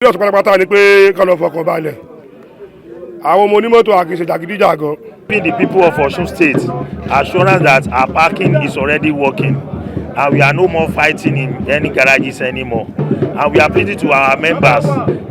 Ilé ọ̀sán pátápátá ni pé kọ́ lọ fọkàn balẹ̀. Àwọn ọmọ onímọ́tò àkìsẹ̀ jàgídíjàgan. The people of Osun State assurance that our parking is already working and we are no more fighting in any garages anymore. And we are pleading to our members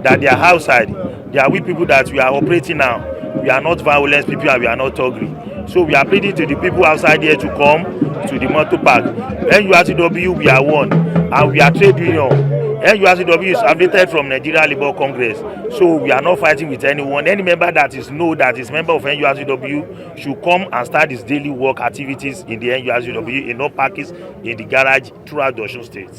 that they are outside. They are we people that we are operating now. We are not violent people and we are not ugly. So we are pleading to the people outside here to come to the motor park. NURTW, we are one and we are trade union. NURTW is affiliated from Nigeria Labour Congress, so we are not fighting with anyone. Any member that is member of NURTW should come and start his daily work activities in the NURTW in all parks in the garage throughout the Osun State.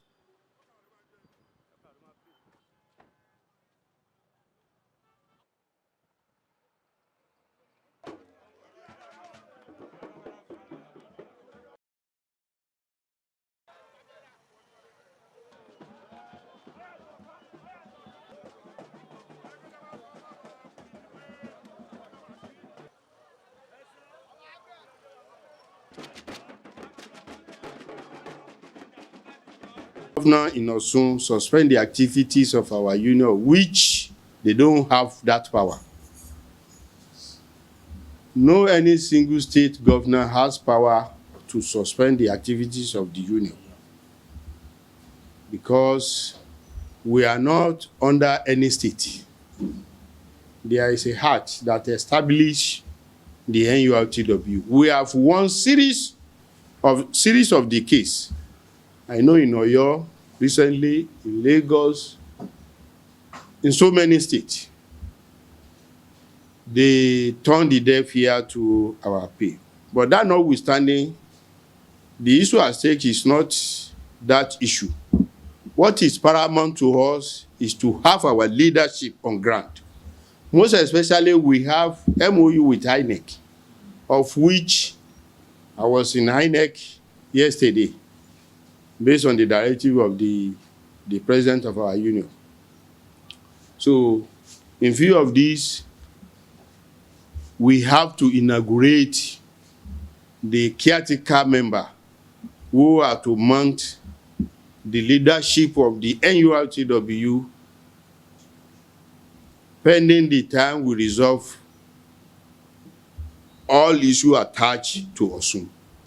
Governor in Osun suspend the activities of our union, which they don't have that power. No any single state governor has power to suspend the activities of the union because we are not under any state. There is a act that established the NURTW. We have one series of the case. I know in Oyo, recently, in Lagos, in so many states, they turned the deaf ear to our appeal. But that notwithstanding, the issue at stake is not that issue. What is paramount to us is to have our leadership on ground. Most especially, we have MOU with INEC, of which I was in INEC yesterday, based on the directive of the president of our union. So, in view of this, we have to inaugurate the caretaker member who are to mount the leadership of the NURTW pending the time we resolve all issues attached to Osun.